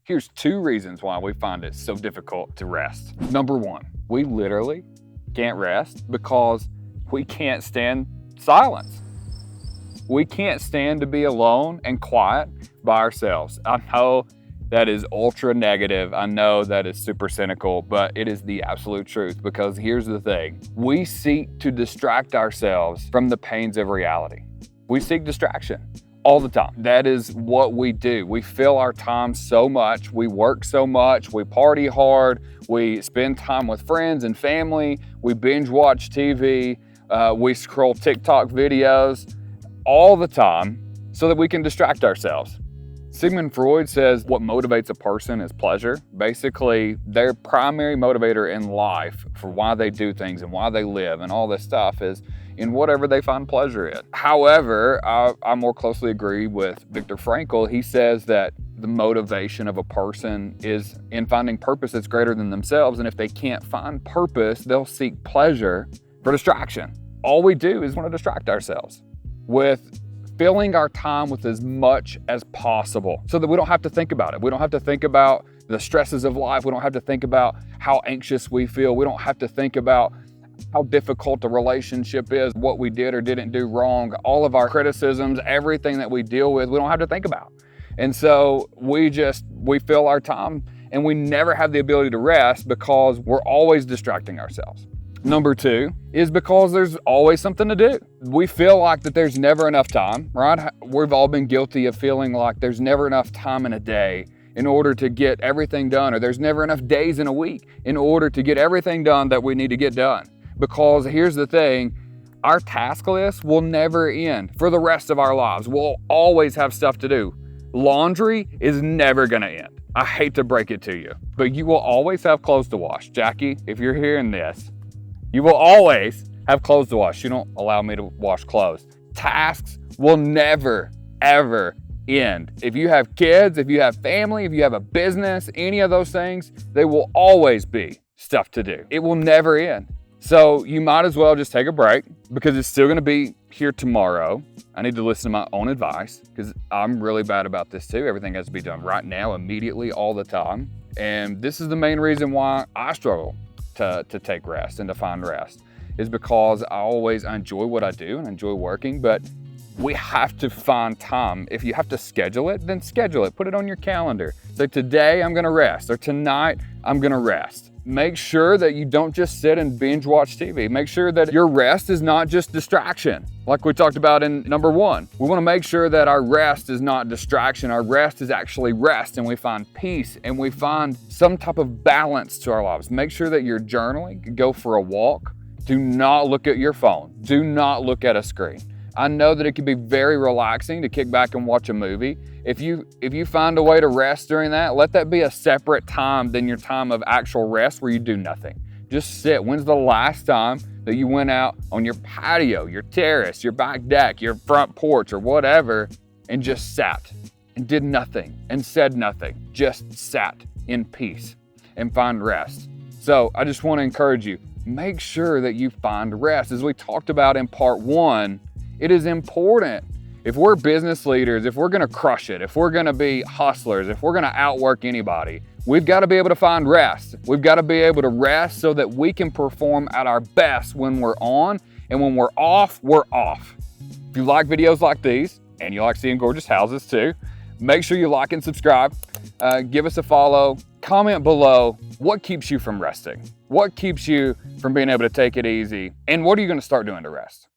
Here's 2 reasons why we find it so difficult to rest. Number 1, we literally can't rest because we can't stand silence. We can't stand to be alone and quiet by ourselves. I know that is ultra negative. I know that is super cynical, but it is the absolute truth, because here's the thing. We seek to distract ourselves from the pains of reality. We seek distraction all the time. That is what we do. We fill our time so much. We work so much. We party hard. We spend time with friends and family. We binge watch TV. We scroll TikTok videos all the time so that we can distract ourselves. Sigmund Freud says what motivates a person is pleasure. Basically, their primary motivator in life for why they do things and why they live and all this stuff is in whatever they find pleasure in. However, I more closely agree with Viktor Frankl. He says that the motivation of a person is in finding purpose that's greater than themselves, and if they can't find purpose, they'll seek pleasure for distraction. All we do is want to distract ourselves with filling our time with as much as possible so that we don't have to think about it. We don't have to think about the stresses of life. We don't have to think about how anxious we feel. We don't have to think about how difficult the relationship is, what we did or didn't do wrong, all of our criticisms, everything that we deal with, we don't have to think about. And so we fill our time and we never have the ability to rest because we're always distracting ourselves. Number 2 is because there's always something to do. We feel like that there's never enough time, right? We've all been guilty of feeling like there's never enough time in a day in order to get everything done, or there's never enough days in a week in order to get everything done that we need to get done. Because here's the thing, our task list will never end for the rest of our lives. We'll always have stuff to do. Laundry is never gonna end. I hate to break it to you, but you will always have clothes to wash. Jackie, if you're hearing this, you will always have clothes to wash. You don't allow me to wash clothes. Tasks will never, ever end. If you have kids, if you have family, if you have a business, any of those things, they will always be stuff to do. It will never end. So you might as well just take a break because it's still gonna be here tomorrow. I need to listen to my own advice because I'm really bad about this too. Everything has to be done right now, immediately, all the time. And this is the main reason why I struggle to take rest and to find rest, is because I enjoy what I do and enjoy working, but we have to find time. If you have to schedule it, then schedule it. Put it on your calendar. Say, today I'm gonna rest, or tonight I'm gonna rest. Make sure that you don't just sit and binge watch TV. Make sure that your rest is not just distraction. Like we talked about in number 1, we wanna make sure that our rest is not distraction. Our rest is actually rest, and we find peace and we find some type of balance to our lives. Make sure that you're journaling, go for a walk. Do not look at your phone. Do not look at a screen. I know that it can be very relaxing to kick back and watch a movie. If you find a way to rest during that, let that be a separate time than your time of actual rest where you do nothing. Just sit. When's the last time that you went out on your patio, your terrace, your back deck, your front porch, or whatever, and just sat and did nothing and said nothing? Just sat in peace and find rest. So I just want to encourage you, make sure that you find rest. As we talked about in part 1, it is important. If we're business leaders, if we're gonna crush it, if we're gonna be hustlers, if we're gonna outwork anybody, we've gotta be able to find rest. We've gotta be able to rest so that we can perform at our best when we're on, and when we're off, we're off. If you like videos like these, and you like seeing gorgeous houses too, make sure you like and subscribe. Give us a follow. Comment below, what keeps you from resting? What keeps you from being able to take it easy? And what are you gonna start doing to rest?